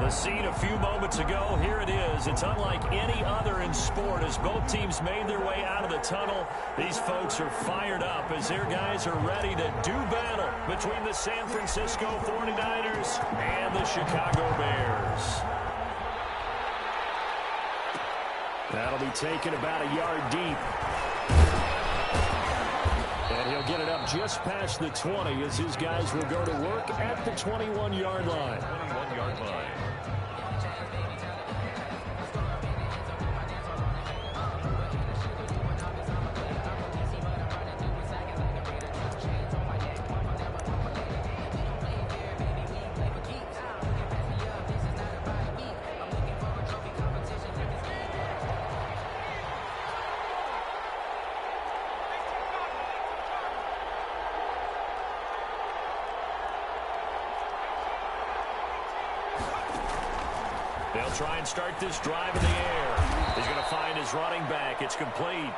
The scene a few moments ago, here it is. It's unlike any other in sport as both teams made their way out of the tunnel. These folks are fired up as their guys are ready to do battle between the San Francisco 49ers and the Chicago Bears. That'll be taken about a yard deep. And he'll get it up just past the 20 as his guys will go to work at the 21-yard line. 21-yard line. They'll try and start this drive in the air. He's going to find his running back. It's complete.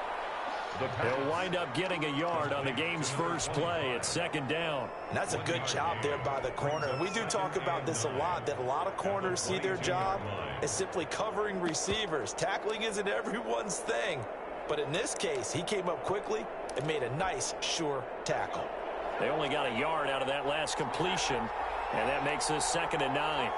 He'll wind up getting a yard on the game's first play. It's second down. And that's a good job there by the corner. And we do talk about this a lot, that a lot of corners see their job as simply covering receivers. Tackling isn't everyone's thing. But in this case, he came up quickly and made a nice, sure tackle. They only got a yard out of that last completion, and that makes this 2nd and 9.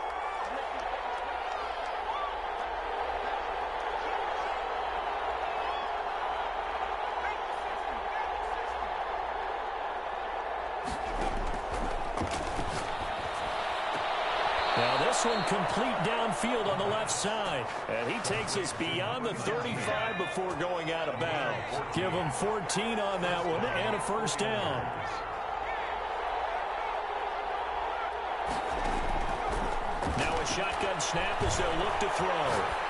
One complete downfield on the left side. And he takes us beyond the 35 before going out of bounds. Give him 14 on that one and a first down. Now a shotgun snap as they'll look to throw.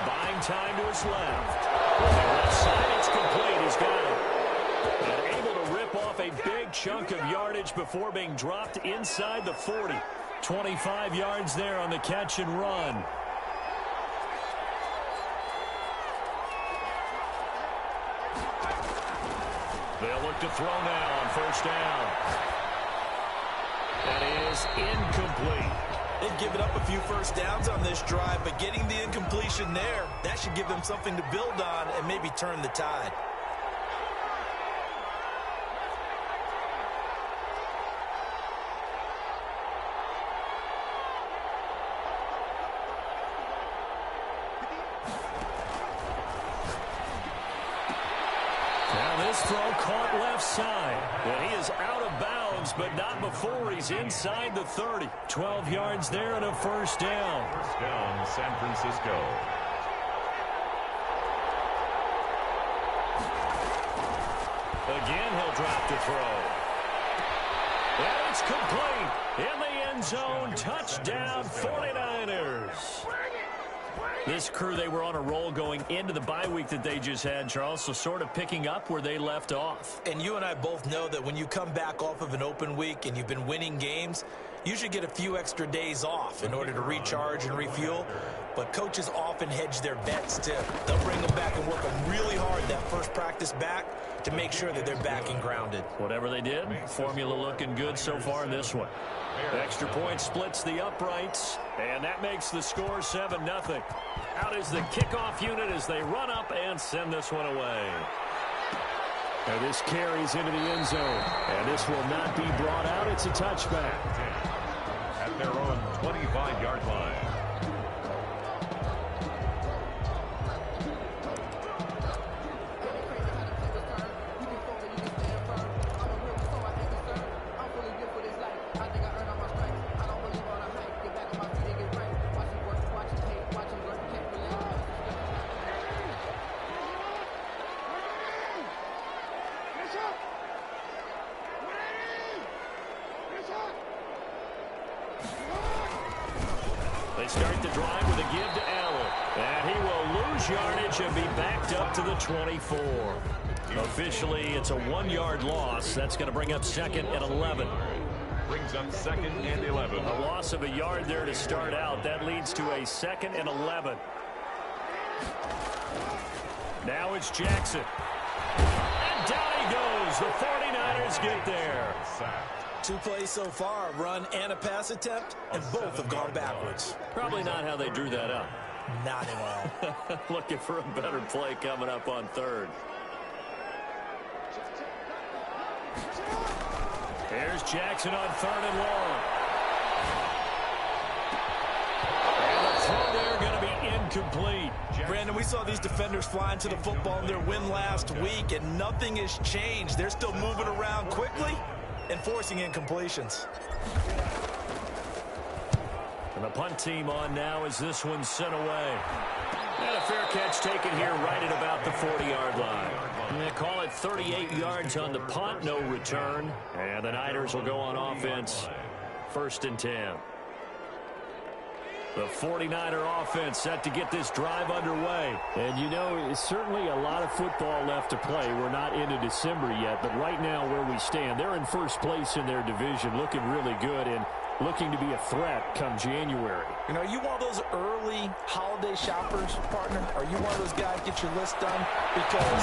Buying time to his left. On the left side, it's complete. He's got it. And able to rip off a big chunk of yardage before being dropped inside the 40. 25 yards there on the catch and run. They'll look to throw now on first down. That is incomplete. They've given up a few first downs on this drive, but getting the incompletion there, that should give them something to build on and maybe turn the tide. Throw caught left side. And he is out of bounds, but not before he's inside the 30. 12 yards there and a first down. First down, San Francisco. Again, he'll drop to throw. And it's complete. In the end zone, touchdown 49ers. This crew, they were on a roll going into the bye week that they just had, Charles, so sort of picking up where they left off. And you and I both know that when you come back off of an open week and you've been winning games, you should get a few extra days off in order to recharge and refuel. But coaches often hedge their bets, too. They'll bring them back and work them really hard that first practice back to make sure that they're back and grounded. Whatever they did, formula looking good so far in this one. The extra point splits the uprights, and that makes the score 7-0. Out is the kickoff unit as they run up and send this one away. And this carries into the end zone, and this will not be brought out. It's a touchback. At their own 25-yard line. They start the drive with a give to Allen. And he will lose yardage and be backed up to the 24. Officially, it's a 1-yard loss. That's going to bring up 2nd and 11. Brings up 2nd and 11. A loss of a yard there to start out. That leads to a 2nd and 11. Now it's Jackson. And down he goes. The 49ers get there. 2 plays so far, run and a pass attempt, and both have gone backwards. Probably not how they drew that up. Not at all. Looking for a better play coming up on third. Here's Jackson on 3rd and long. And the throw there going to be incomplete. Brandon, we saw these defenders flying to the football in their win last week, and nothing has changed. They're still moving around quickly and forcing incompletions. And the punt team on now as this one's sent away. And a fair catch taken here right at about the 40-yard line. And they call it 38 yards on the punt, no return. And the Niners will go on offense, 1st and 10. The 49er offense set to get this drive underway. And, you know, it's certainly a lot of football left to play. We're not into December yet, but right now where we stand, they're in 1st place in their division, looking really good and looking to be a threat come January. You know, are you one of those early holiday shoppers, partner? Are you one of those guys get your list done? Because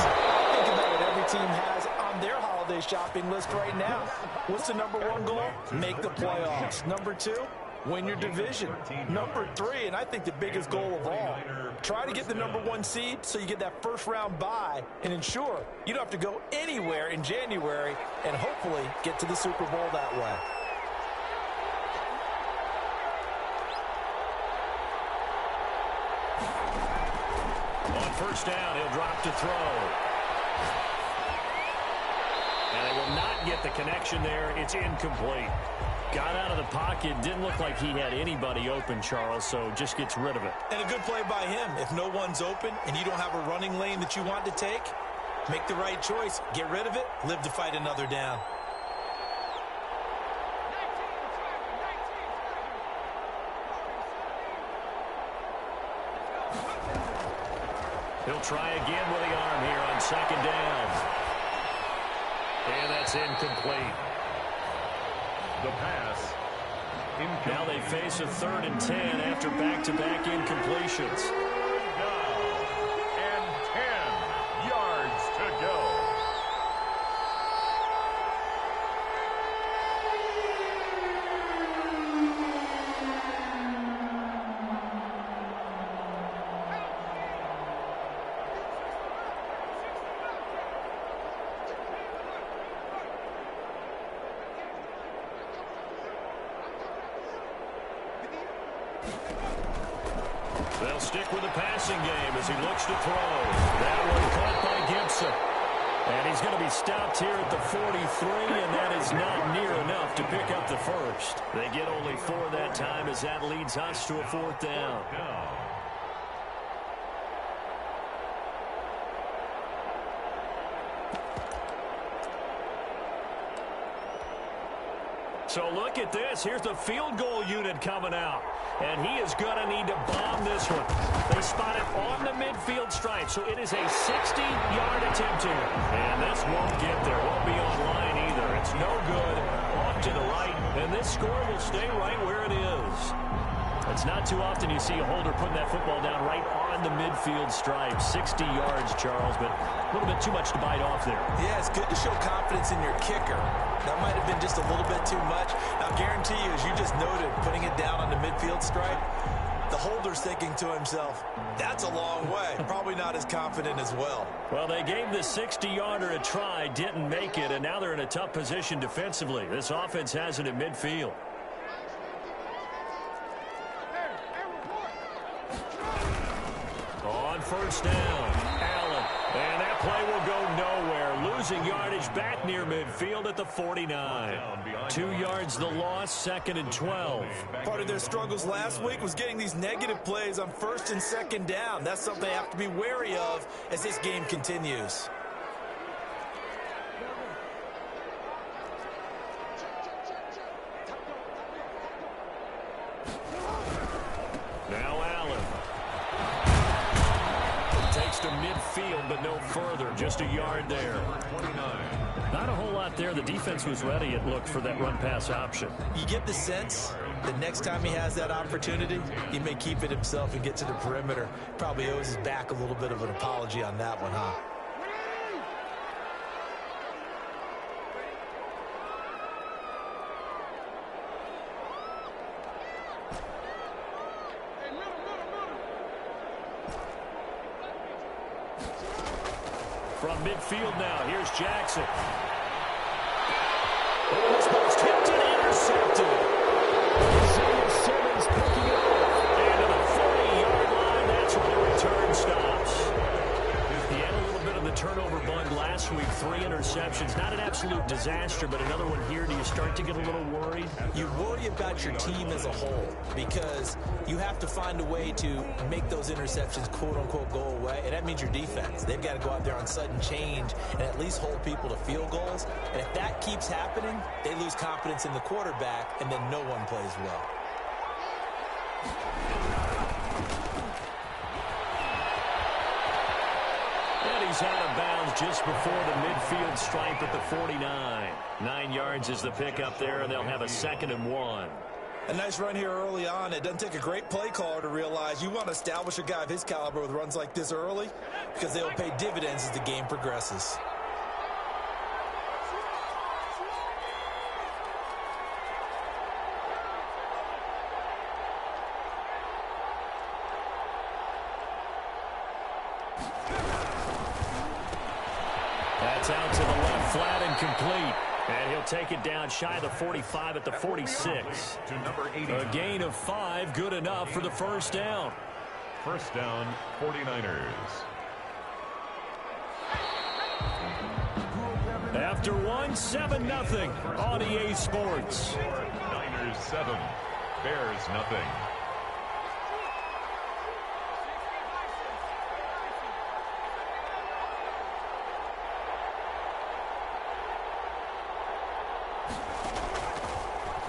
think about what every team has on their holiday shopping list right now. What's the #1 goal? Make the playoffs. #2? Win your division. #3, and I think the biggest goal of all, try to get the #1 seed so you get that 1st-round bye and ensure you don't have to go anywhere in January and hopefully get to the Super Bowl that way. On 1st down, he'll drop to throw. And they will not get the connection there. It's incomplete. Got out of the pocket. Didn't look like he had anybody open, Charles, so just gets rid of it. And a good play by him. If no one's open and you don't have a running lane that you want to take, make the right choice. Get rid of it. Live to fight another down. He'll try again with the arm here on 2nd down. And that's incomplete. The pass. Now they face a 3rd and 10 after back-to-back incompletions. And 10 yards to go. They'll stick with the passing game as he looks to throw. That one caught by Gibson. And he's going to be stopped here at the 43, and that is not near enough to pick up the 1st. They get only 4 that time as that leads us to a 4th down. So look at this. Here's the field goal unit coming out. And he is going to need to bomb this one. They spot it on the midfield stripe. So it is a 60-yard attempt here. And this won't get there. Won't be on line either. It's no good. Off to the right. And this score will stay right where it is. It's not too often you see a holder putting that football down right on the midfield stripe. 60 yards, Charles, but a little bit too much to bite off there. Yeah, it's good to show confidence in your kicker. That might have been just a little bit too much. I'll guarantee you, as you just noted, putting it down on the midfield stripe, the holder's thinking to himself, that's a long way. Probably not as confident as well. Well, they gave the 60-yarder a try, didn't make it, and now they're in a tough position defensively. This offense has it at midfield. On 1st down, Allen. And that play will go nowhere. Losing yardage back near midfield at the 49. 2 yards the loss, 2nd and 12. Part of their struggles last week was getting these negative plays on 1st and 2nd down. That's something they have to be wary of as this game continues. Now Allen. Takes to midfield, but no further. Just a yard there. Not a whole lot there. The defense was ready, it looked, for that run-pass option. You get the sense that next time he has that opportunity, he may keep it himself and get to the perimeter. Probably owes his back a little bit of an apology on that one, huh? From midfield now, here's Jackson. Oh, this ball's tipped and intercepted. Simmons picking it up. And to the 40-yard line, that's where the return stops. He had a little bit of the turnover bug last week, 3 interceptions. Not an absolute disaster, but another one here. Do you start to get a little worried? You worry about your team as a whole because you have to find a way to make those interceptions, quote-unquote, go away, and that means your defense. They've got to go out there on sudden change and at least hold people to field goals. And if that keeps happening, they lose confidence in the quarterback, and then no one plays well. And he's out of bounds just before the midfield stripe at the 49. 9 yards is the pickup there, and they'll have a 2nd and 1. A nice run here early on. It doesn't take a great play caller to realize you want to establish a guy of his caliber with runs like this early because they will pay dividends as the game progresses. That's out to the left, flat and complete. And he'll take it down shy of the 45 at the 46. To number 80. A gain of 5, good enough for the first down. First down, 49ers. After 1, 7-0 on EA Sports. Niners 7, Bears nothing.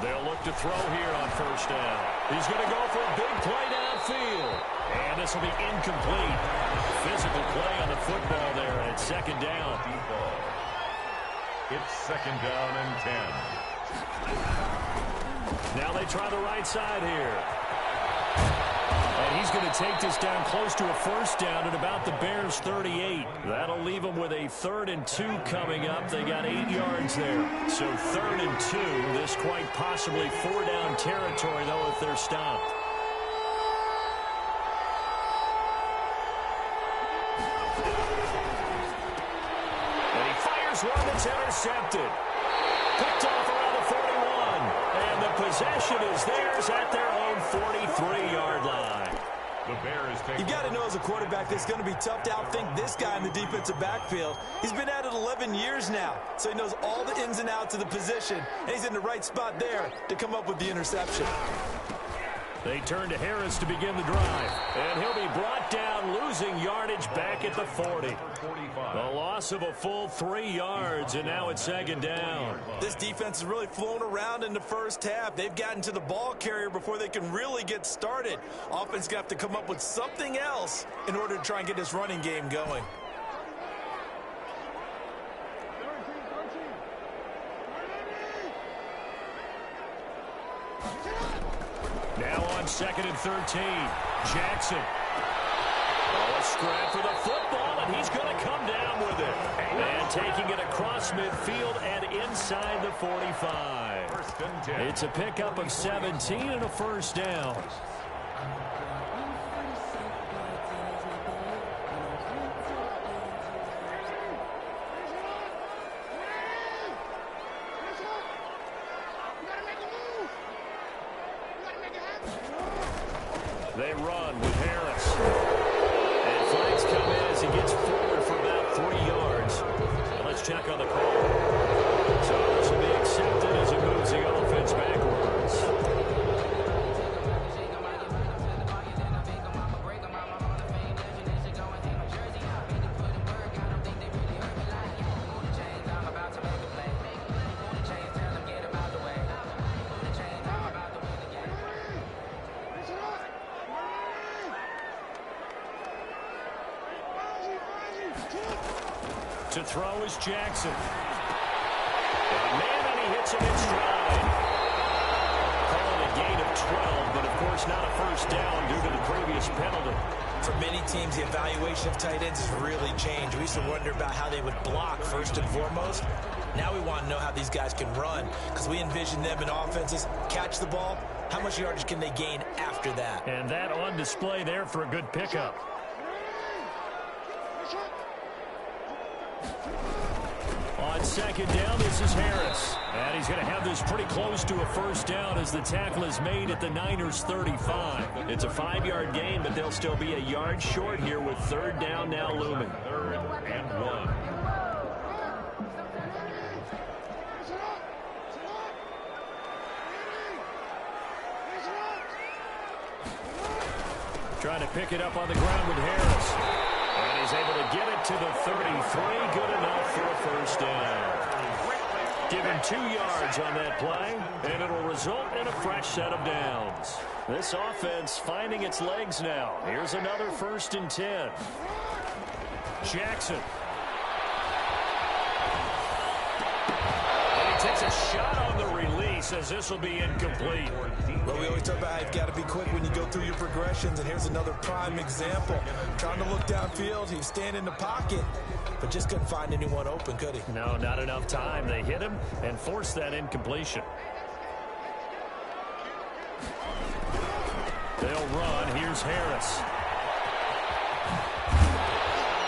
They'll look to throw here on first down. He's going to go for a big play downfield. And this will be incomplete. Physical play on the football there, and it's 2nd down. It's 2nd down and 10. Now they try the right side here. And he's going to take this down close to a first down at about the Bears' 38. That'll leave them with a 3rd and 2 coming up. They got 8 yards there. So 3rd and 2. This quite possibly 4-down territory, though, if they're stopped. And he fires one that's intercepted. Picked off around the 41. And the possession is theirs at their own 43-yard line. The Bears take. You got to know as a quarterback it's going to be tough to outthink this guy in the defensive backfield. He's been at it 11 years now, so he knows all the ins and outs of the position, and he's in the right spot there to come up with the interception. They turn to Harris to begin the drive. And he'll be brought down, losing yardage back at the 40. The loss of a full 3 yards, and now it's 2nd down. This defense has really flown around in the first half. They've gotten to the ball carrier before they can really get started. Offense going to have to come up with something else in order to try and get this running game going. Now on 2nd and 13. Jackson. Oh, a scrap for the football, and he's going to come down with it. And taking it across midfield and inside the 45. First and 10. It's a pickup of 17 and a first down. They run with Harris. And flags come in as he gets forward for about 3 yards. And let's check on the call. So this will be accepted as he moves the offense backwards. To throw is Jackson. And man, and he hits him in stride. Calling a gain of 12, but of course not a first down due to the previous penalty. For many teams, the evaluation of tight ends has really changed. We used to wonder about how they would block first and foremost. Now we want to know how these guys can run because we envision them in offenses catch the ball. How much yardage can they gain after that? And that on display there for a good pickup. On second down, this is Harris. And he's going to have this pretty close to a first down as the tackle is made at the Niners' 35. It's a 5-yard gain, but they'll still be a yard short here with third down now looming. 3rd and 1. Trying to pick it up on the ground with Harris. And he's able to get it to the 33. Good enough for a first down. Give him 2 yards on that play, and it'll result in a fresh set of downs. This offense finding its legs now. Here's another 1st and 10. Jackson. And he takes a shot on the release as this will be incomplete. Well, we always talk about how you've got to be quick when you go through your progressions, and here's another prime example. Trying to look downfield, he was standing in the pocket, but just couldn't find anyone open, could he? No, not enough time. They hit him and forced that incompletion. They'll run. Here's Harris.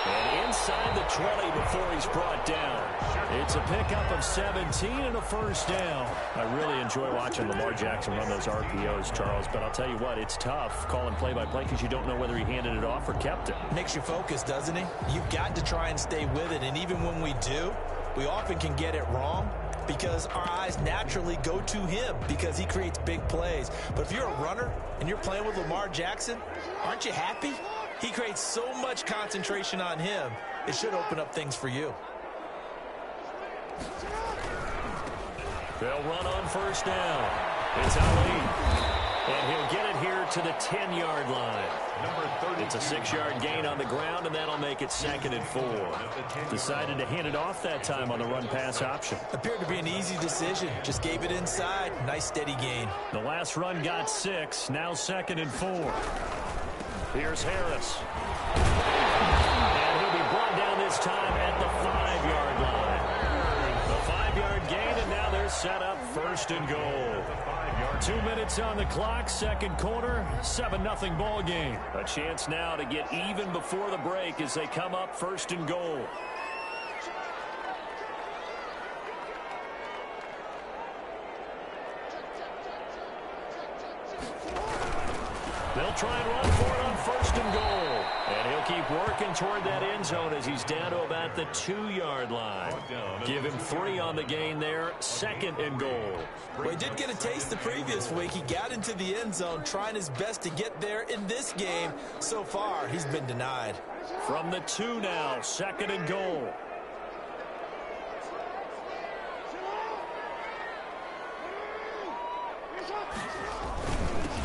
And inside the 20 before he's brought down. It's a pickup of 17 and a first down. I really enjoy watching Lamar Jackson run those RPOs, Charles, but I'll tell you what, it's tough calling play-by-play because you don't know whether he handed it off or kept it. Makes you focus, doesn't he? You've got to try and stay with it, and even when we do, we often can get it wrong because our eyes naturally go to him because he creates big plays. But if you're a runner and you're playing with Lamar Jackson, aren't you happy? He creates so much concentration on him, it should open up things for you. They'll run on first down. It's Ali. And he'll get it here to the 10-yard line. It's a 6-yard gain on the ground, and that'll make it 2nd and 4. Decided to hand it off that time on the run-pass option. Appeared to be an easy decision. Just gave it inside. Nice, steady gain. The last run got 6. Now 2nd and 4. Here's Harris. And he'll be brought down this time at the 5-yard line. The 5-yard gain, and now they're set up 1st and goal. 2 minutes on the clock, 2nd quarter, 7-0 ball game. A chance now to get even before the break as they come up 1st and goal. They'll try and run for it on 1st and goal. And he'll keep working toward that end zone as he's down to about the 2-yard line. Give him 3 on the gain there, 2nd and goal. Well, he did get a taste the previous week. He got into the end zone trying his best to get there in this game. So far, he's been denied. From the 2 now, 2nd and goal.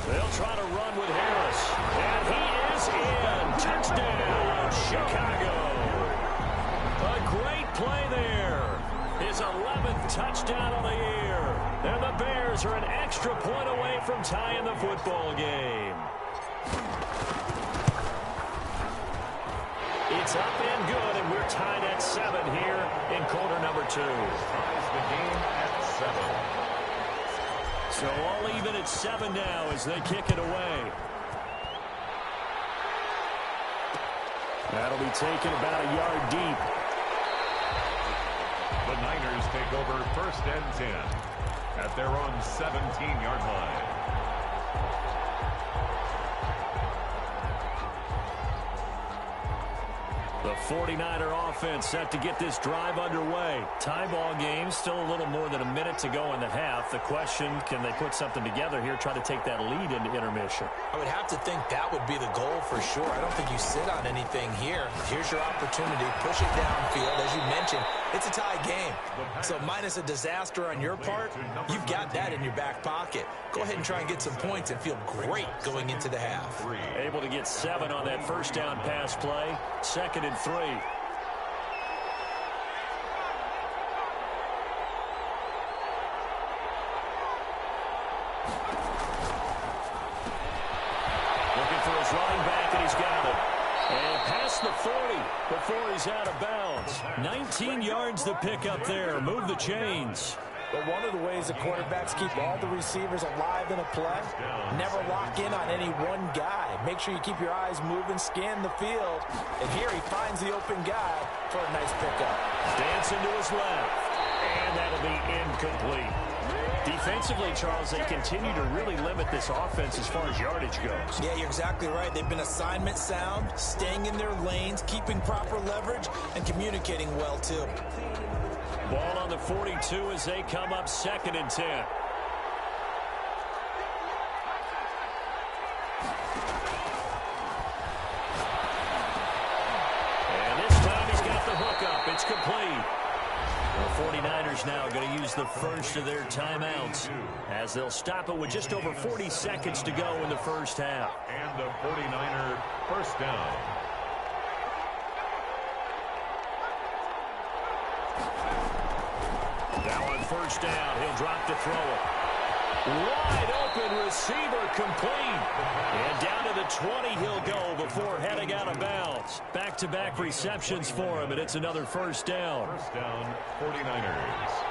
They'll try to run with Harris. And he is in. Touchdown, Chicago. A great play there. His 11th touchdown of the year. And the Bears are an extra point away from tying the football game. It's up and good, and we're tied at 7 here in quarter number 2. Ties the game at 7. So all even at 7 now as they kick it away. That'll be taken about a yard deep. The Niners take over 1st and 10 at their own 17-yard line. The 49er offense set to get this drive underway. Tie ball game, still a little more than a minute to go in the half. The question, can they put something together here, try to take that lead into intermission? I would have to think that would be the goal for sure. I don't think you sit on anything here. Here's your opportunity. Push it downfield. As you mentioned, it's a tie game. So minus a disaster on your part, you've got that in your back pocket. Go ahead and try and get some points and feel great going into the half. Able to get 7 on that first down pass play. 2nd and 3. Looking for his running back, and he's got it. And past the 40 before he's out of bounds. 19 yards to pick up there. Move the chains. But one of the ways the quarterbacks keep all the receivers alive in a play, never lock in on any one guy. Make sure you keep your eyes moving, scan the field. And here he finds the open guy for a nice pickup. Dancing to his left. And that'll be incomplete. Defensively, Charles, they continue to really limit this offense as far as yardage goes. Yeah, you're exactly right. They've been assignment sound, staying in their lanes, keeping proper leverage, and communicating well, too. Ball on the 42 as they come up 2nd and 10. And this time he's got the hook up. It's complete. The 49ers now going to use the first of their timeouts as they'll stop it with just over 40 seconds to go in the first half. And the 49er first down. Now on first down, he'll drop to throw it. Wide open receiver complete. And down to the 20 he'll go before heading out of bounds. Back-to-back receptions for him, and it's another first down. First down, 49ers.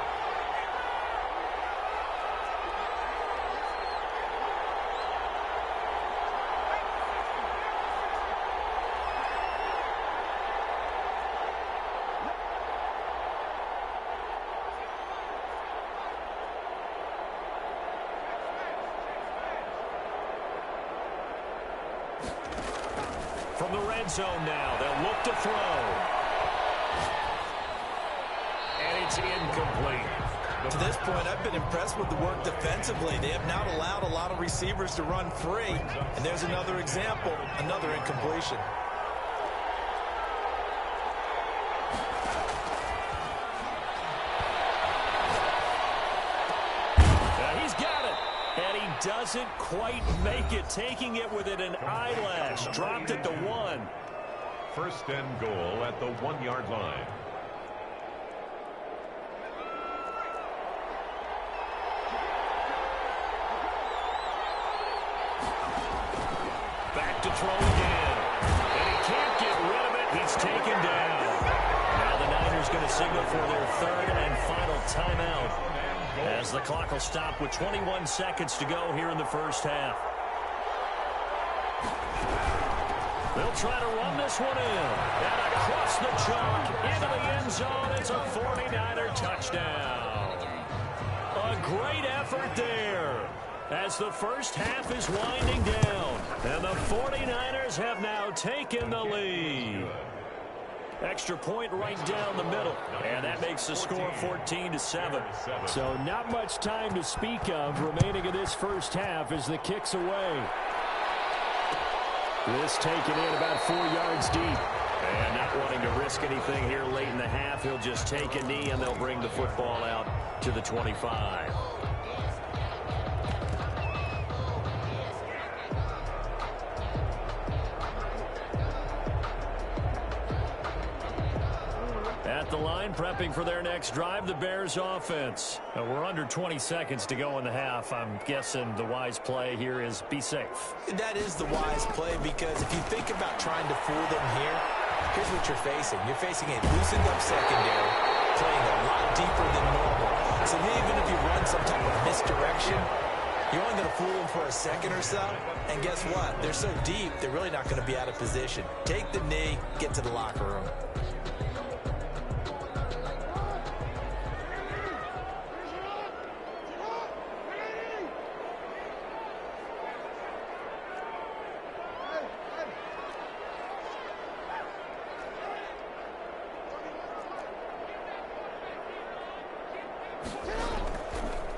From the red zone now, they'll look to throw. And it's incomplete. To this point, I've been impressed with the work defensively. They have not allowed a lot of receivers to run free. And there's another example, another incompletion. He's got it. And he doesn't quite make it, taking it within an eyelash. Dropped at the 1. First and goal at the 1-yard line. Back to throw again. And he can't get rid of it. He's taken down. Now the Niners going to signal for their 3rd and final timeout, as the clock will stop with 21 seconds to go here in the first half. They'll try to run this one in. And across the chalk into the end zone. It's a 49er touchdown. A great effort there as the first half is winding down. And the 49ers have now taken the lead. Extra point right down the middle. And that makes the score 14-7. So not much time to speak of remaining in this first half as the kick's away. This taken in about 4 yards deep. And not wanting to risk anything here late in the half, he'll just take a knee and they'll bring the football out to the 25. At the line, prepping for their next drive, the Bears offense. We're under 20 seconds to go in the half. I'm guessing the wise play here is be safe. That is the wise play, because if you think about trying to fool them here, here's what you're facing. You're facing a loosened up secondary, playing a lot deeper than normal. So even if you run some type of misdirection, you're only going to fool them for a second or so. And guess what? They're so deep, they're really not going to be out of position. Take the knee, get to the locker room.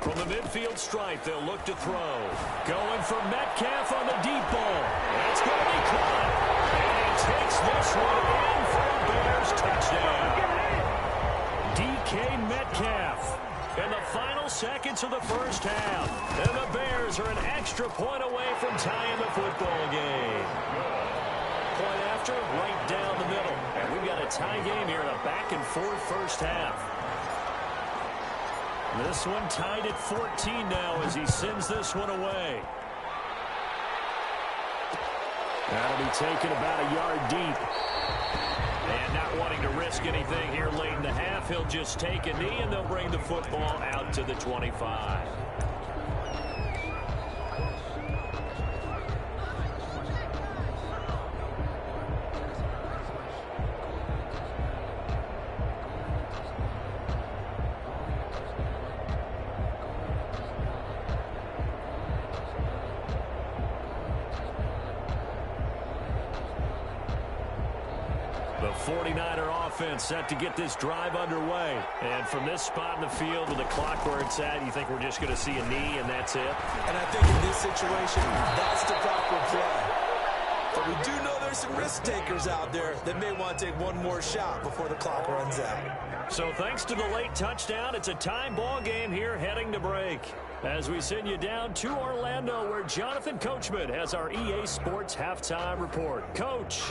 From the midfield stripe, they'll look to throw. Going for Metcalf on the deep ball. It's going to be caught. And he takes this one in for a Bears touchdown. DK Metcalf in the final seconds of the first half. And the Bears are an extra point away from tying the football game. Point after, right down the middle. And we've got a tie game here in a back-and-forth first half. This one tied at 14 now as he sends this one away. That'll be taken about a yard deep. And not wanting to risk anything here late in the half, he'll just take a knee, and they'll bring the football out to the 25. The 49er offense set to get this drive underway. And from this spot in the field with the clock where it's at, you think we're just going to see a knee and that's it? And I think in this situation, that's the proper play. But we do know there's some risk takers out there that may want to take one more shot before the clock runs out. So thanks to the late touchdown, it's a time ball game here heading to break. As we send you down to Orlando, where Jonathan Coachman has our EA Sports halftime report. Coach.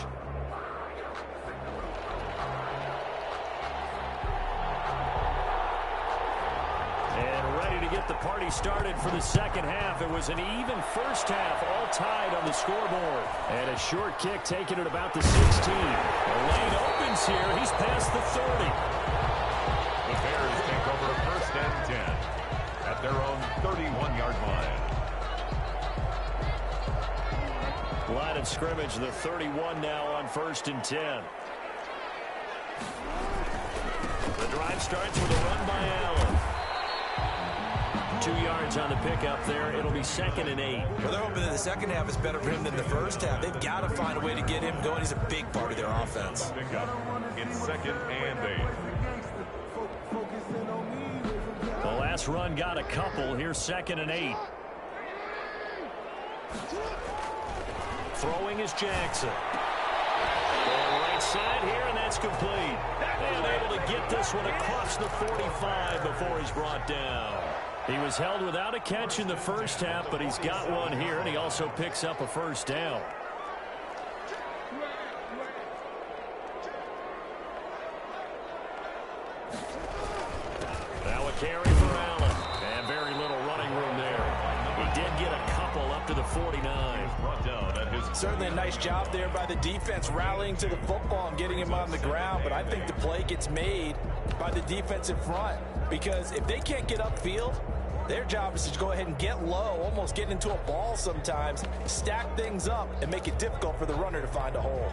And ready to get the party started for the second half. It was an even first half, all tied on the scoreboard. And a short kick taken at about the 16. The lane opens here. He's past the 30. The Bears take over first and 10 at their own 31-yard line. Line of scrimmage, the 31 now on first and 10. The drive starts with a run by Allen. 2 yards on the pickup there. It'll be second and 8. Well, they're hoping that the second half is better for him than the first half. They've got to find a way to get him going. He's a big part of their offense. Pickup in second and 8. The last run got a couple. Here's second and 8. Throwing is Jackson. Right side here, and that's complete. And able to get this one across the 45 before he's brought down. He was held without a catch in the first half, but he's got one here, and he also picks up a first down. Now a carry for Allen. And very little running room there. He did get a couple up to the 49. Brought down at his Certainly a nice job there by the defense rallying to the football and getting him on the ground, but I think the play gets made by the defensive front, because if they can't get upfield, their job is to go ahead and get low, almost get into a ball sometimes, stack things up, and make it difficult for the runner to find a hole.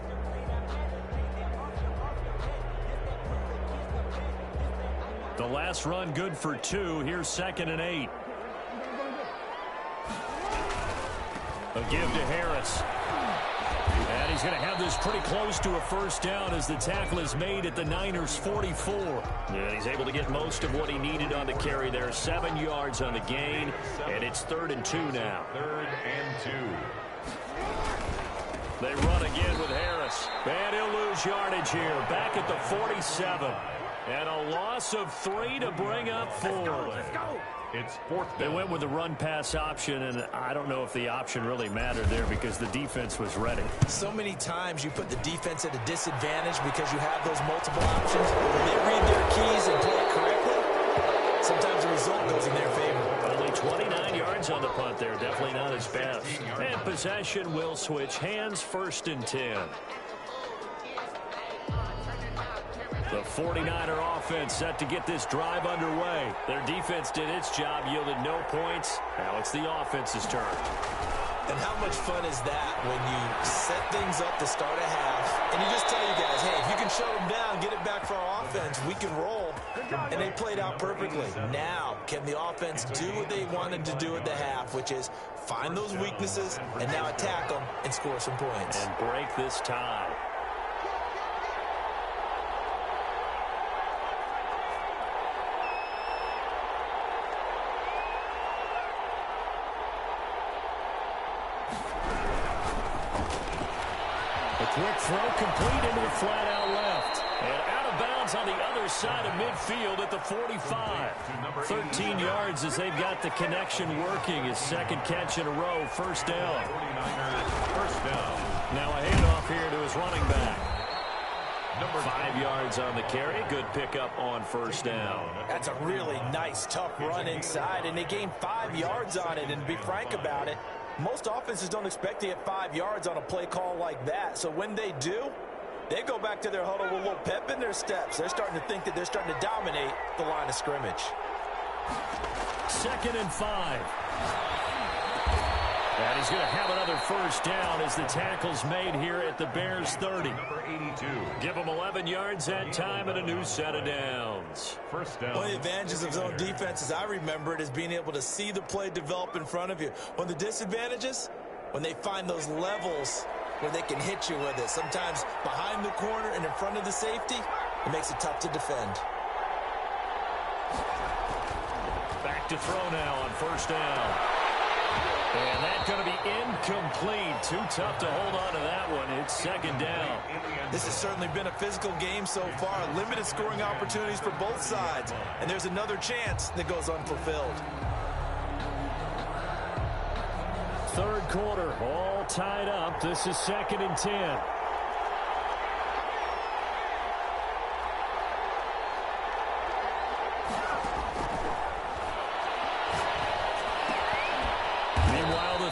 The last run good for 2. Here's second and 8. A give to Harris. And he's going to have this pretty close to a first down as the tackle is made at the Niners' 44. And he's able to get most of what he needed on the carry there. 7 yards on the gain, and it's 3rd and 2 now. 3rd and 2. They run again with Harris. And he'll lose yardage here. Back at the 47. And a loss of 3 to bring up 4. Let's go. It's 4th down. They went with the run-pass option, and I don't know if the option really mattered there because the defense was ready. So many times you put the defense at a disadvantage because you have those multiple options. When they read their keys and play it correctly, sometimes the result goes in their favor. Only 29 yards on the punt there. Definitely not his best. And possession will switch hands, 1st and 10. The 49er offense set to get this drive underway. Their defense did its job, yielded no points. Now it's the offense's turn. And how much fun is that when you set things up to start a half, and you just tell you guys, hey, if you can shut them down, get it back for our offense, we can roll. And they played out perfectly. Now, can the offense do what they wanted to do at the half, which is find those weaknesses and now attack them and score some points. And break this tie. Quick throw complete into the flat out left. And out of bounds on the other side of midfield at the 45. 13 yards as they've got the connection working. His second catch in a row. First down. First down. Now a handoff here to his running back. 5 yards on the carry. Good pickup on first down. That's a really nice, tough run inside, and they gained 5 yards on it. And to be frank about it, most offenses don't expect to get 5 yards on a play call like that. So when they do, They go back to their huddle with a little pep in their steps. They're starting to think that they're starting to dominate the line of scrimmage. 2nd and 5. And he's going to have another first down as the tackle's made here at the Bears 30. Number 82. Give him 11 yards that time and a new set of downs. First down. One of the advantages of zone defense, as I remember it, is being able to see the play develop in front of you. One of the disadvantages, when they find those levels where they can hit you with it. Sometimes behind the corner and in front of the safety, it makes it tough to defend. Back to throw now on first down. And that's going to be incomplete. Too tough to hold on to that one. It's 2nd down. This has certainly been a physical game so far. Limited scoring opportunities for both sides. And there's another chance that goes unfulfilled. 3rd quarter, all tied up. This is 2nd and 10.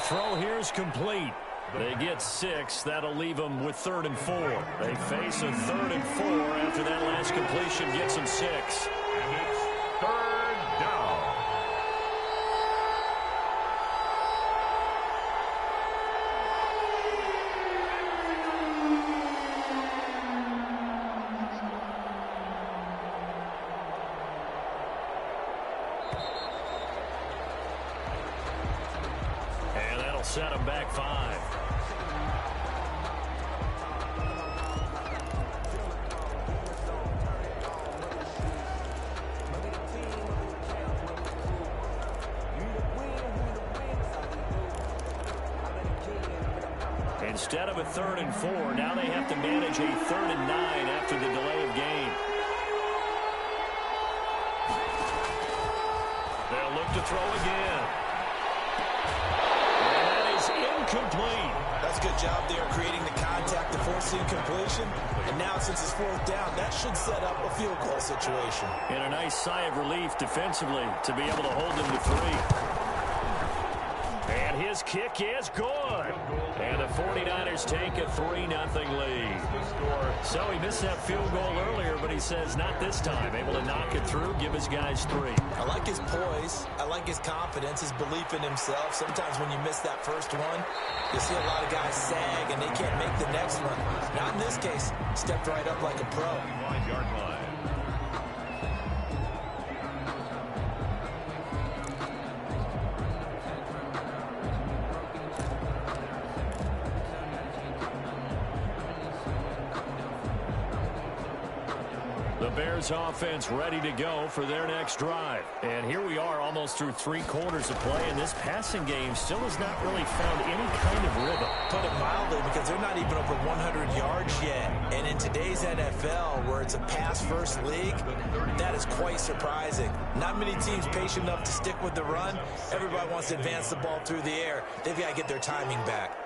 Throw here is complete. They get 6. That'll leave them with 3rd and 4. They face a 3rd and 4 after that last completion gets them 6. And it's 3rd down. Set them back 5. Instead of a 3rd and 4, now they have to manage a 3rd and 9 after the delay of game. They'll look to throw again. Complete. That's a good job there creating the contact to force the incompletion. And now since it's 4th down, that should set up a field goal situation. And a nice sigh of relief defensively to be able to hold them to 3. And his kick is good. And the 49ers take a 3-0 lead. So he missed that field goal earlier, but he says not this time. Able to knock it through, give his guys 3. I like his poise. I like his confidence, his belief in himself. Sometimes when you miss that first one, you see a lot of guys sag and they can't make the next one. Not in this case. Stepped right up like a pro. 5-yard line. Bears offense ready to go for their next drive. And here we are almost through 3 quarters of play, and this passing game still has not really found any kind of rhythm. Put it mildly, because they're not even over 100 yards yet. And in today's NFL, where it's a pass-first league, that is quite surprising. Not many teams patient enough to stick with the run. Everybody wants to advance the ball through the air. They've got to get their timing back.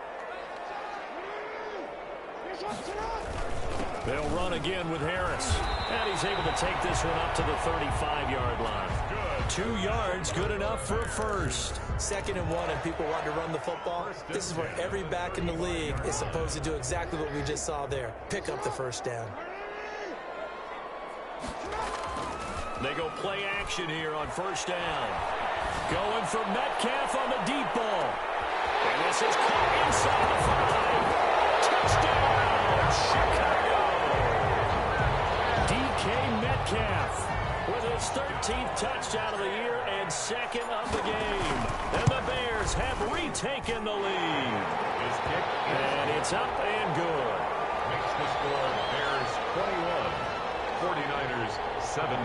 They'll run again with Harris. And he's able to take this one up to the 35-yard line. Good. 2 yards, good enough for a first. 2nd and 1, and people want to run the football. This is where every back in the league is supposed to do exactly what we just saw there. Pick up the first down. They go play action here on first down. Going for Metcalf on the deep ball. And this is caught inside the 5. Touchdown, Chicago. Metcalf with his 13th touchdown of the year and 2nd of the game. And the Bears have retaken the lead. And it's up and good. Makes the score Bears 21, 49ers 17.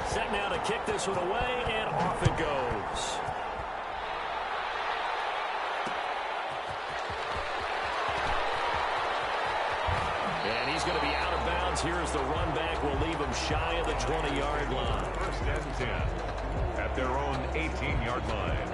Set now to kick this one away, and off it goes. And he's going to be out of bounds here as the run back will leave him shy of the 20-yard line. 1st and 10 at their own 18-yard line.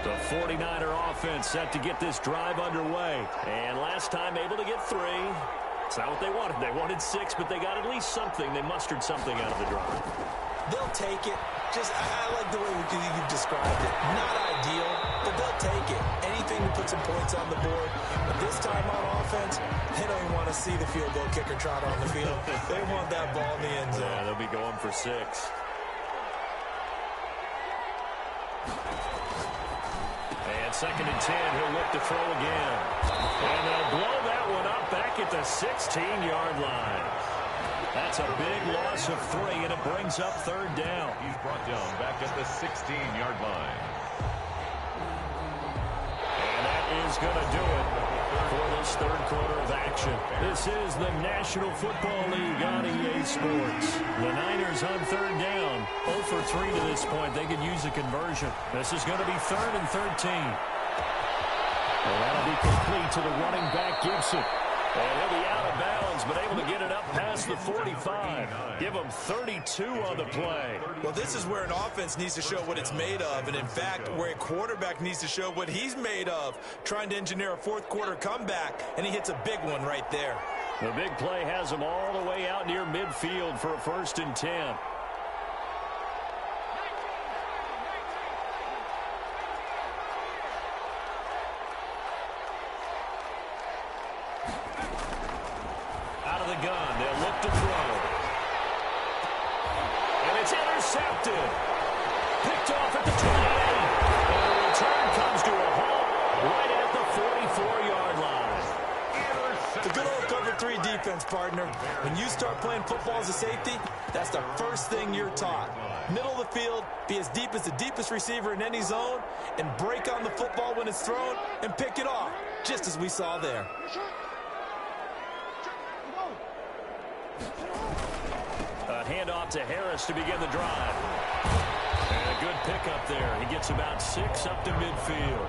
The 49er offense set to get this drive underway. And last time able to get 3. It's not what they wanted. They wanted 6, but they got at least something. They mustered something out of the drive. They'll take it. I like the way you've described it. Not ideal, but they'll take it. Anything to put some points on the board. But this time on offense, they don't even want to see the field goal kicker trot on the field. They want that ball in the end zone. Yeah, they'll be going for 6. And 2nd and 10, he'll look to throw again. And they'll blow that one up back at the 16-yard line. That's a big loss of 3, and it brings up 3rd down. He's brought down back at the 16-yard line. And that is going to do it for this 3rd quarter of action. This is the National Football League on EA Sports. The Niners on 3rd down. 0 for 3 to this point. They could use a conversion. This is going to be 3rd and 13. And that'll be complete to the running back, Gibson. And he'll be out of bounds, but able to get it up past the 45. Give him 32 on the play. Well, this is where an offense needs to show what it's made of. And, in fact, where a quarterback needs to show what he's made of. Trying to engineer a 4th quarter comeback, and he hits a big one right there. The big play has him all the way out near midfield for a 1st and 10. Gun. They'll look to throw. And it's intercepted. Picked off at the 28. And the return comes to a halt right at the 44-yard line. The good old cover 3 defense, partner. When you start playing football as a safety, that's the first thing you're taught. Middle of the field, be as deep as the deepest receiver in any zone, and break on the football when it's thrown and pick it off, just as we saw there. A handoff to Harris to begin the drive. And a good pickup there. He gets about 6 up to midfield.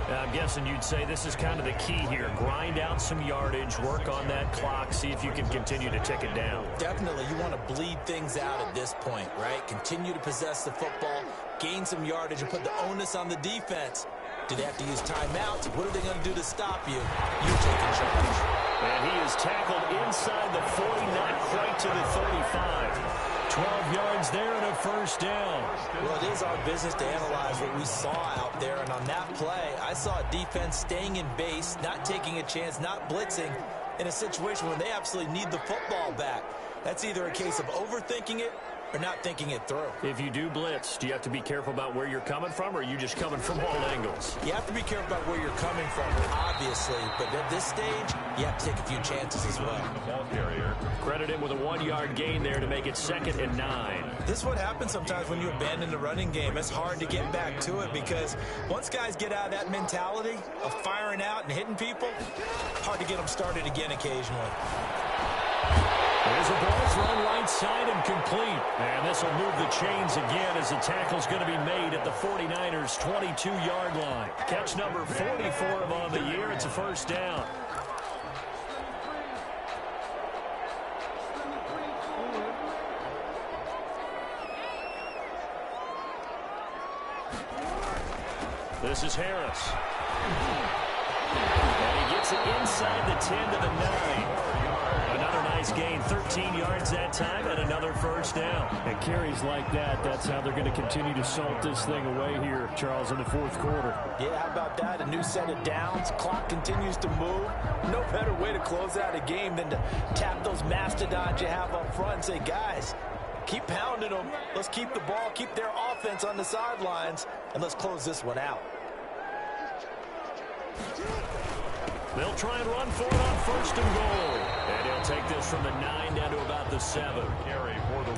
I'm guessing you'd say this is kind of the key here. Grind out some yardage, work on that clock, see if you can continue to tick it down. Definitely. You want to bleed things out at this point, right? Continue to possess the football, gain some yardage, and put the onus on the defense. Do they have to use timeouts? What are they going to do to stop you? You're taking charge. And he is tackled inside the 40, not quite to the 35. 12 yards there and a 1st down. Well, it is our business to analyze what we saw out there. And on that play, I saw a defense staying in base, not taking a chance, not blitzing in a situation when they absolutely need the football back. That's either a case of overthinking it or not thinking it through. If you do blitz, do you have to be careful about where you're coming from, or are you just coming from all angles? You have to be careful about where you're coming from, obviously. But at this stage, you have to take a few chances as well. Credit him with a 1-yard gain there to make it 2nd and 9. This is what happens sometimes when you abandon the running game. It's hard to get back to it because once guys get out of that mentality of firing out and hitting people, hard to get them started again occasionally. There's a ball thrown right side and complete. And this will move the chains again as the tackle's going to be made at the 49ers' 22-yard line. Catch number 44 on the year. It's a 1st down. This is Harris. And he gets it inside the 10 to the 9. Another nice gain, 13 yards that time, and another 1st down. And carries like that, that's how they're going to continue to salt this thing away here, Charles, in the 4th quarter. Yeah, how about that? A new set of downs. Clock continues to move. No better way to close out a game than to tap those mastodons you have up front and say, guys, keep pounding them. Let's keep the ball, keep their offense on the sidelines, and let's close this one out. They'll try and run for it on 1st and goal. And he'll take this from the 9 down to about the 7.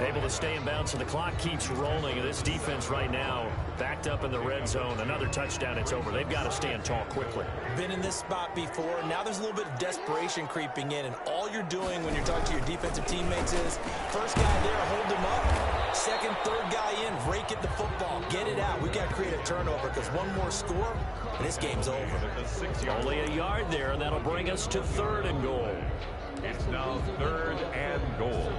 Able to stay in bounds, so the clock keeps rolling. And this defense right now backed up in the red zone. Another touchdown, it's over. They've got to stand tall quickly. Been in this spot before. Now there's a little bit of desperation creeping in. And all you're doing when you're talking to your defensive teammates is, first guy there, hold him up. Second, third guy in, rake at the football. Get it out. We've got to create a turnover because one more score, and this game's over. Only a yard there, and that'll bring us to 3rd and goal. It's now 3rd and goal.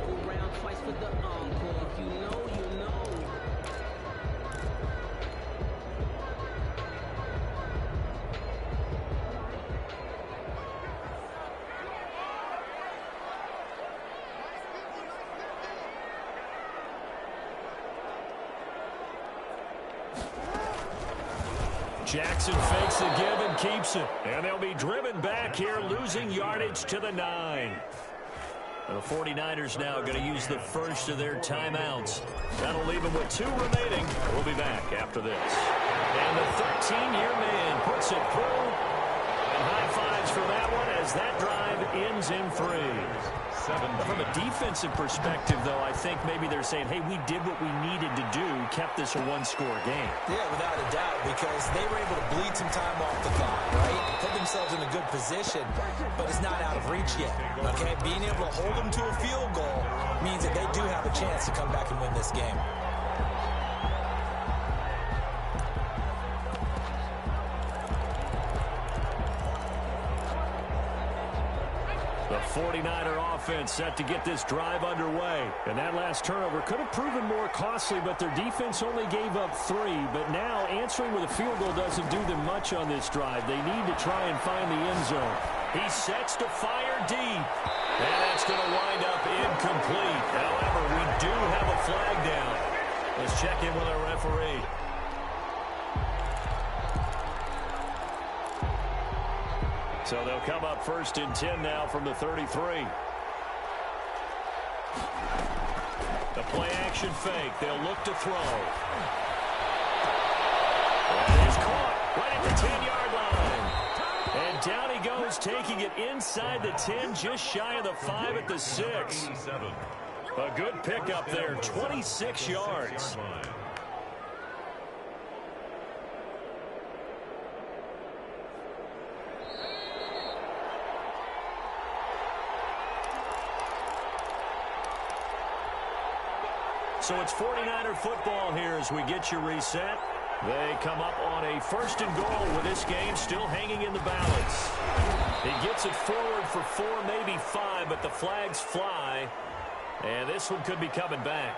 Jackson fakes the give and keeps it. And they'll be driven back here, losing yardage to the 9. The 49ers now going to use the first of their timeouts. That'll leave them with 2 remaining. We'll be back after this. And the 13-year man puts it through. And high fives for that one as that drive ends in 3. From a defensive perspective, though, I think maybe they're saying, hey, we did what we needed to do, kept this a one-score game. Yeah, without a doubt, because they were able to bleed some time off the clock, right? Put themselves in a good position, but it's not out of reach yet, okay? Being able to hold them to a field goal means that they do have a chance to come back and win this game. The 49er offense set to get this drive underway. And that last turnover could have proven more costly, but their defense only gave up 3. But now answering with a field goal doesn't do them much on this drive. They need to try and find the end zone. He sets to fire deep. And that's going to wind up incomplete. However, we do have a flag down. Let's check in with our referee. So they'll come up first and 10 now from the 33. The play action fake. They'll look to throw. And he's caught right at the 10-yard line. And down he goes, taking it inside the 10, just shy of the 5 at the 6. A good pickup there, 26 yards. So it's 49er football here as we get you reset. They come up on a first and goal with this game still hanging in the balance. He gets it forward for 4, maybe 5, but the flags fly. And this one could be coming back.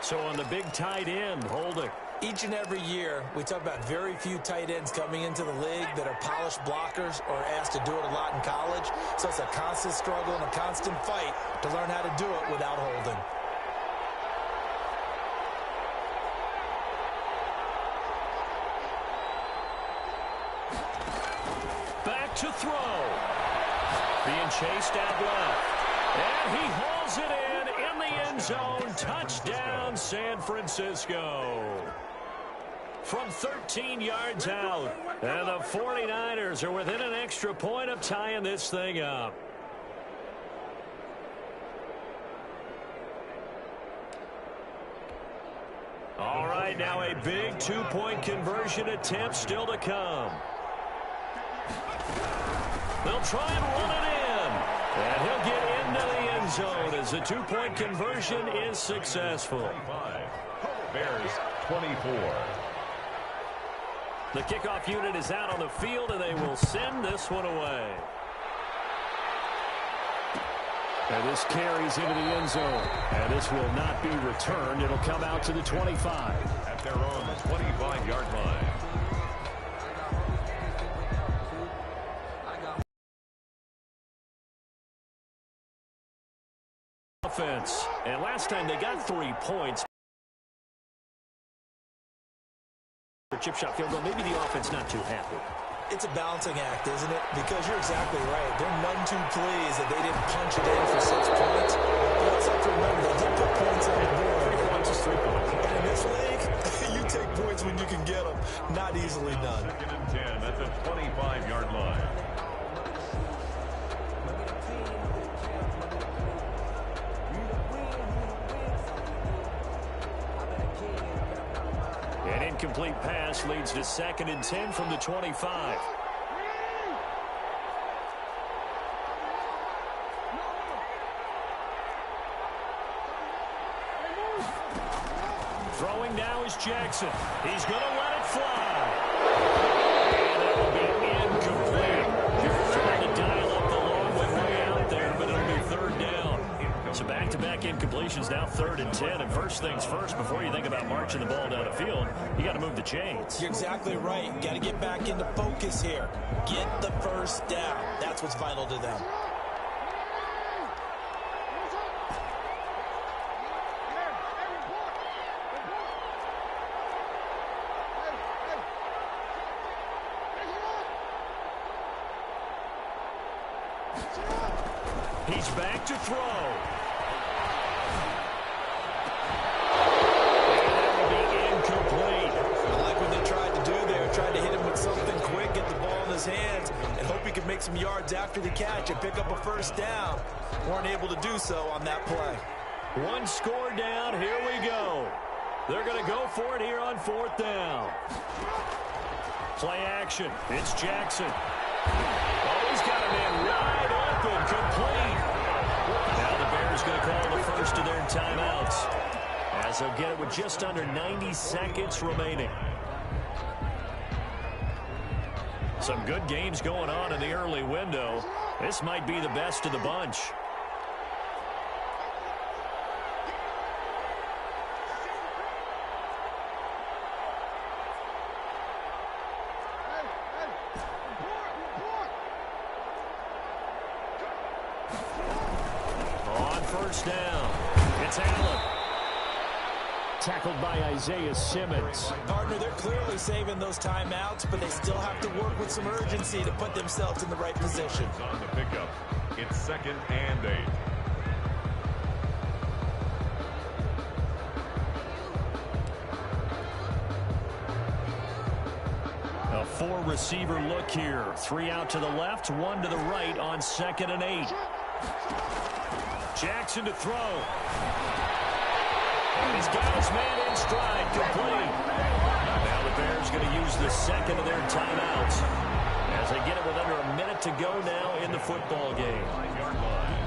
So on the big tight end, holding. Each and every year, we talk about very few tight ends coming into the league that are polished blockers or asked to do it a lot in college. So it's a constant struggle and a constant fight to learn how to do it without holding. To throw. Being chased out left. And he hauls it in the end zone. Touchdown, San Francisco. From 13 yards out. And the 49ers are within an extra point of tying this thing up. All right, now a big two-point conversion attempt still to come. They'll try and run it in. And he'll get into the end zone as the two-point conversion is successful. Bears 24. The kickoff unit is out on the field, and they will send this one away. And this carries into the end zone. And this will not be returned. It'll come out to the 25. At their own 25-yard line. Offense. And last time they got 3 points. Chip shot field goal. Maybe the offense not too happy. It's a balancing act, isn't it? Because you're exactly right. They're none too pleased that they didn't punch it in for 6 points. You also have to remember they did put points on the board. 3 points is 3 points. And in this league, you take points when you can get them. Not easily done. 2nd and 10 at the 25-yard line. An incomplete pass leads to 2nd and 10 from the 25. Throwing now is Jackson. He's going to let it fly. And that will be incomplete. You're trying to dial up the long way out there, but it'll be 3rd down. So back-to-back incompletions, now 3rd and 10. And first things first, before you think about marching the ball down the field, you got to move the chains. You're exactly right. Got to get back into focus here. Get the first down. That's what's vital to them. He's back to throw. Tried to hit him with something quick, get the ball in his hands, and hope he could make some yards after the catch and pick up a first down. Weren't able to do so on that play. One score down. Here we go. They're going to go for it here on 4th down. Play action. It's Jackson. Oh, he's got a man wide open, complete. Now the Bears going to call the first of their timeouts, as they'll get it with just under 90 seconds remaining. Some good games going on in the early window. This might be the best of the bunch. On first down, it's Allen. Tackled by Isaiah Simmons. Partner, they're clearly saving those timeouts, but they still have to work with some urgency to put themselves in the right position. On the pickup, it's 2nd and 8. A 4-receiver look here. 3 out to the left, 1 to the right on 2nd and 8. Jackson to throw. And he's got his man in stride, complete. Now the Bears going to use the second of their timeouts as they get it with under a minute to go now in the football game. 5-yard line.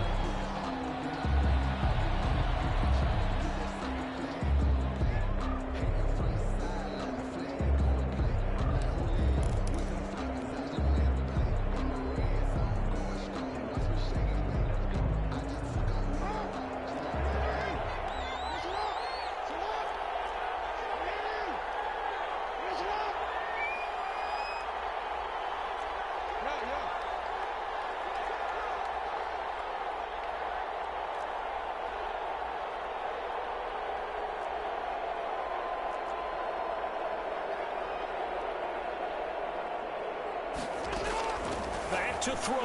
Back to throw.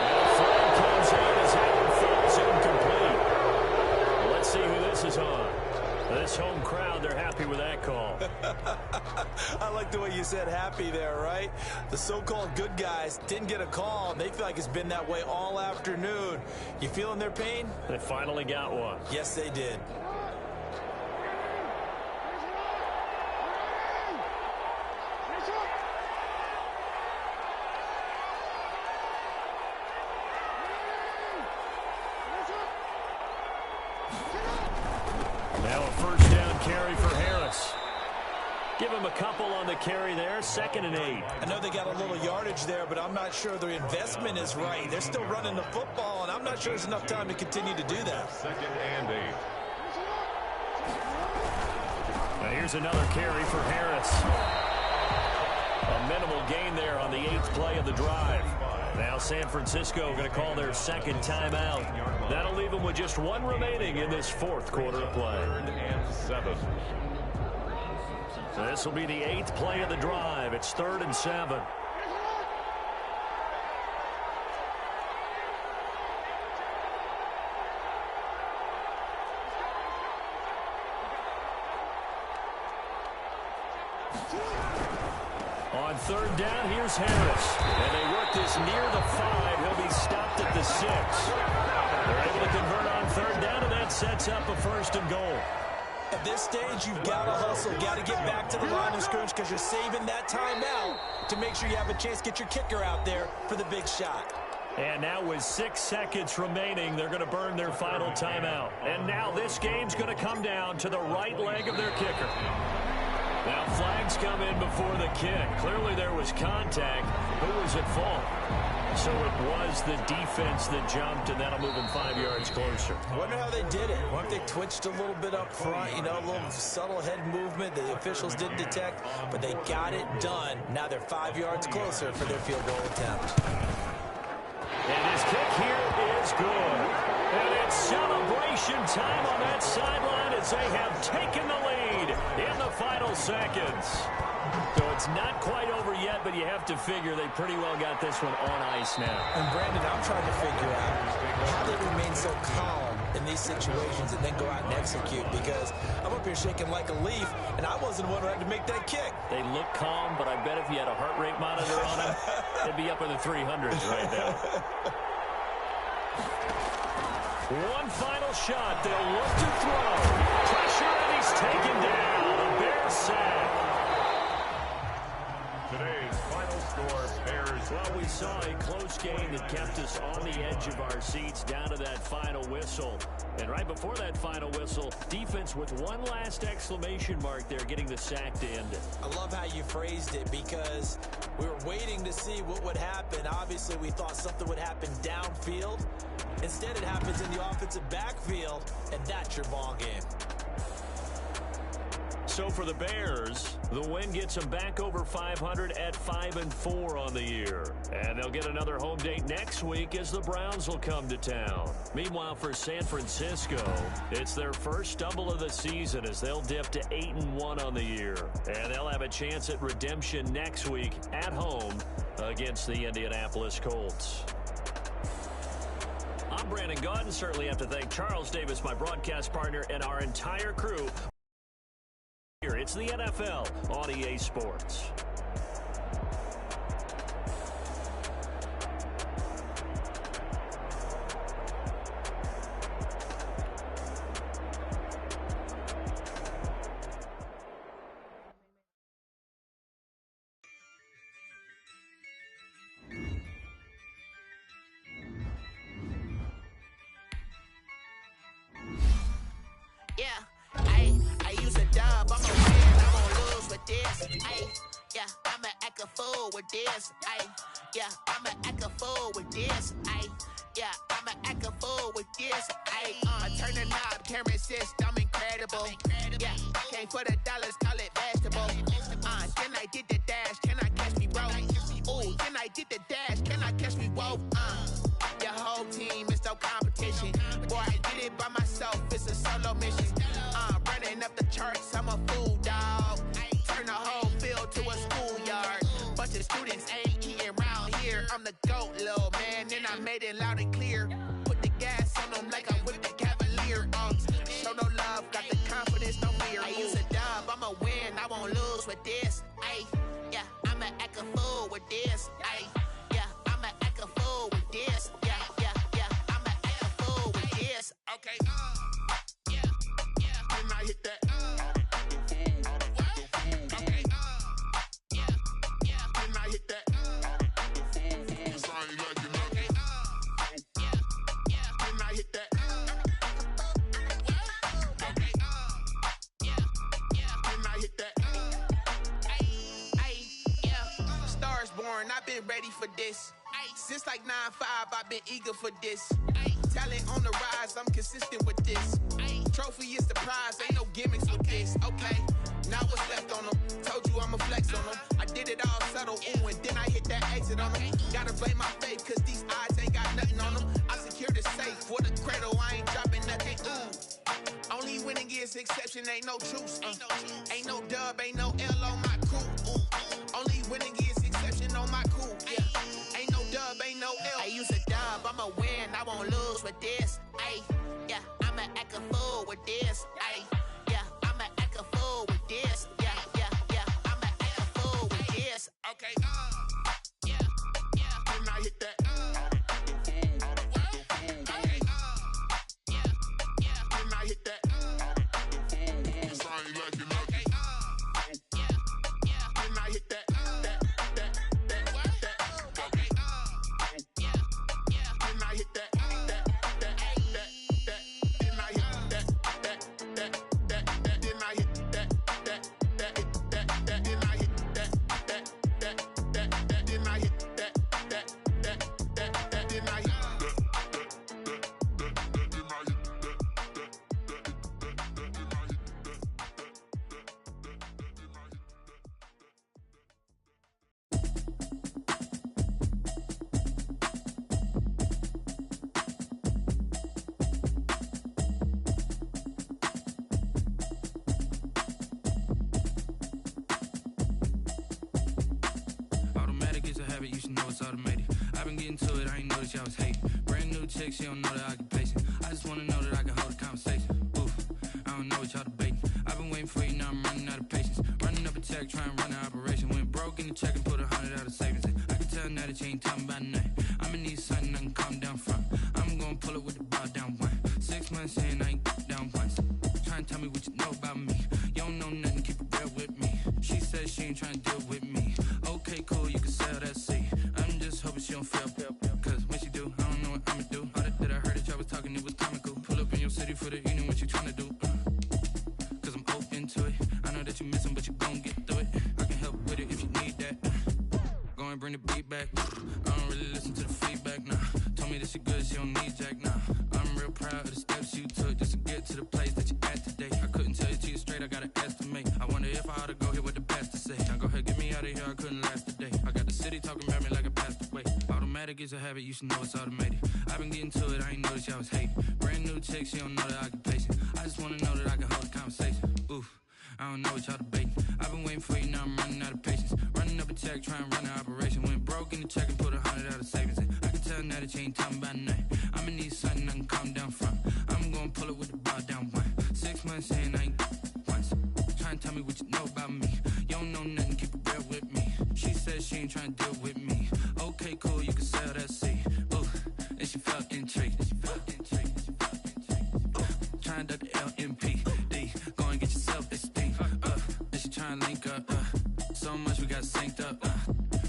And a flag comes in as Allen falls incomplete. Well, let's see who this is on. This home crowd, they're happy with that call. I like the way you said happy there, right? The so-called good guys didn't get a call, and they feel like it's been that way all afternoon. You feeling their pain? They finally got one. Yes, they did. Now a first down carry for Harris. Give him a couple on the carry there, 2nd and 8. I know they got a little yardage there, but I'm not sure their investment is right. They're still running the football, and I'm not sure there's enough time to continue to do that. 2nd and 8. Now here's another carry for Harris. A minimal gain there on the 8th play of the drive. Now San Francisco going to call their second timeout. That'll leave them with just 1 remaining in this 4th quarter of play. 3rd and 7. So this will be the 8th play of the drive. It's 3rd and 7. On 3rd down, here's Harris. And they work this near the 5. He'll be stopped at the 6. They're able to convert on 3rd down, and that sets up a 1st and goal. At this stage, you've got to hustle, got to get back to the line of scrimmage because you're saving that timeout to make sure you have a chance to get your kicker out there for the big shot. And now with 6 seconds remaining, they're going to burn their final timeout. And now this game's going to come down to the right leg of their kicker. Now flags come in before the kick. Clearly there was contact. Who was at fault? So it was the defense that jumped, and that'll move them 5 yards closer. I wonder how they did it. I wonder if they twitched a little bit up front, you know, a little subtle head movement that the officials didn't detect, but they got it done. Now they're 5 yards closer for their field goal attempt. And his kick here is good. And it's celebration time on that sideline as they have taken the lead. lead in the final seconds. So it's not quite over yet, but you have to figure they pretty well got this one on ice now. And Brandon, I'm trying to figure out how they remain so calm in these situations and then go out and execute, because I'm up here shaking like a leaf, and I wasn't the one who had to make that kick. They look calm, but I bet if you had a heart rate monitor on them, they'd be up in the 300s right now. One final shot. They'll look to throw. Pressure, and he's taken down. A Bears sack. Today's final score, Bears. Well, we saw a close game that kept us on the edge of our seats down to that final whistle. And right before that final whistle, defense with one last exclamation mark there, getting the sack to end it. I love how you phrased it, because we were waiting to see what would happen. Obviously, we thought something would happen downfield. Instead, it happens in the offensive backfield, and that's your ball game. So for the Bears, the win gets them back over 500 at 5-4 on the year. And they'll get another home date next week as the Browns will come to town. Meanwhile, for San Francisco, it's their first stumble of the season as they'll dip to 8-1 on the year. And they'll have a chance at redemption next week at home against the Indianapolis Colts. I'm Brandon Gaudin. Certainly have to thank Charles Davis, my broadcast partner, and our entire crew. Here, it's the NFL on EA Sports. This, I'ma act a fool with this, I'ma act a fool with this, I turn the knob, camera assist, I'm incredible, came for the dollars, call it vegetable, then I did the dash, can I catch me, bro, ooh, then I did the dash, can I catch me, whoa, your whole team is no competition, boy, I did it by myself, it's a solo mission, running up the charts, I'm a fool, dog, turn the whole field to a schoolyard. Bunch of students ain't eating round here. I'm the GOAT, little man, and I made it loud and clear. Put the gas on them like I'm with the Cavalier. Show no love, got the confidence, no fear. I use a dub, I'ma win, I won't lose with this. I'ma act a fool with this. I'ma act a fool with this. I'ma act a fool with this. Okay. Then I hit that. I've been ready for this. Since like 9-5, I've been eager for this. Talent on the rise, I'm consistent with this. Trophy is the prize, ain't no gimmicks with this. Okay, now what's left on them? Told you I'ma flex on them. I did it all subtle, ooh, and then I hit that exit on them. Gotta blame my faith, cause these eyes ain't got nothing on them. I secured the safe for the cradle, I ain't dropping nothing, ooh. Only winning is exception, ain't no truce. Ain't no dub, ain't no L on my crew. Only winning is exception on my crew. Ain't no dub, ain't no L. I use a dub, I'ma win, I won't lose with this. I'ma act a fool with this. I'ma act a fool with this. I'ma act a fool with this. Okay. Then I hit that. Okay. Then I hit that. a habit, you should know it's automated. I've been getting to it, I ain't noticed y'all was hating. Brand new chick, she don't know the occupation. I just wanna know that I can hold a conversation. Oof, I don't know what y'all debating. I've been waiting for you, now I'm running out of patience. Running up a check, trying to run an operation. Went broke in the check and put 100 out of savings. I can tell now that you ain't talking about nothing. I'ma need something I can calm down from. I'm gonna pull it with the bar down one. 6 months in, I ain't down once. Trying to tell me what you know about me. You don't know nothing, keep it real with me. She said she ain't trying to deal with me. Okay, cool, you can sell that seat. I'm just hoping she don't fail. Cause when she do, I don't know what I'ma do. All that I heard that y'all was talking, it was comical. Pull up in your city for the evening, what you trying to do? Cause I'm open to it. I know that you miss him, but you gon' get through it. I can help with it if you need that. Go and bring the beat back. I don't really listen to the feedback, nah. Told me that she good, she don't need jack, nah. I'm real proud of the steps you took just to get to the place that you at today. I couldn't tell you to you straight, I gotta estimate. I wonder if I ought to go here with the pastor say. Now go ahead, get me out of here, I couldn't last a day. I got the city talking about me like I passed away. Automatic is a habit, you should know it's automated. I've been getting to it, I ain't noticed y'all was hating. Brand new chick, she don't know the occupation. I just wanna know that I can hold a conversation. Oof, I don't know what y'all debating. I've been waiting for you, now I'm running out of patience. Running up a check, trying to run an operation. Went broke in the check and put 100 out of savings. I can tell now that you ain't talking about nothing. I'ma need something I can calm down from. I'm gonna pull it with the bar down one. 6 months in, I ain't once. Trying to tell me what you know about me. You don't know nothing, keep it real with me. She said she ain't trying to deal with me. Okay, cool, you can sell that seat. Ooh, and she felt intrigued. Trying to duck the LMPD. Go and get yourself esteem. And she trying to link up. So much we got synced up.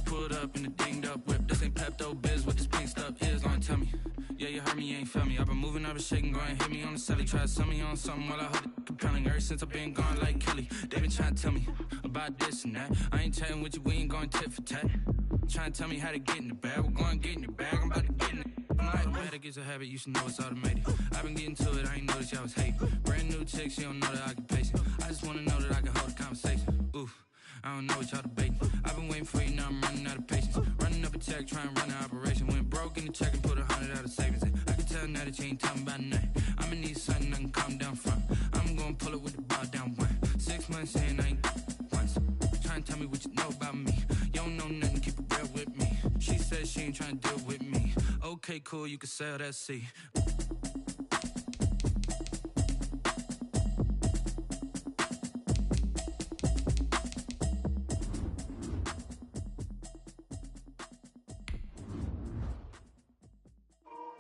Pulled up in the dinged up whip. This ain't Pepto-Biz, what this pink stuff is. Gonna tell me. Yeah, you heard me, you ain't felt me. I've been moving, I've been shaking, go and hit me on the celly. Try to sell me on something while I hold it compelling. Ever since I've been gone like Kelly, they been trying to tell me about this and that. I ain't chatting with you, we ain't going tit for tat. Trying to tell me how to get in the bag. We're going to get in the bag, I'm about to get in it. Automatic is a habit, you should know it's automated. I've been getting to it, I ain't noticed y'all was hating. Brand new chick, she don't know the occupation. I just wanna know that I can hold a conversation. Oof, I don't know what y'all debating. I've been waiting for you, now I'm running out of patience. Running up a check, trying to run an operation. Went broke in the check and put 100 out of savings. I can tell now that you ain't talking about nothing. I'ma need something I can calm down from. I'm gonna pull it with the bar down one. 6 months in, I ain't once. Trying to tell me what you know about me. You don't know nothing, keep it real with me. She said she ain't trying to deal with me. Okay, cool, you can sell that seat.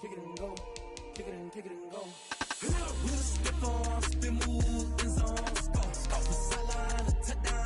Kick it and go, kick it and go. With a stiff on, spin move, in zone, scope. From sideline to touchdown.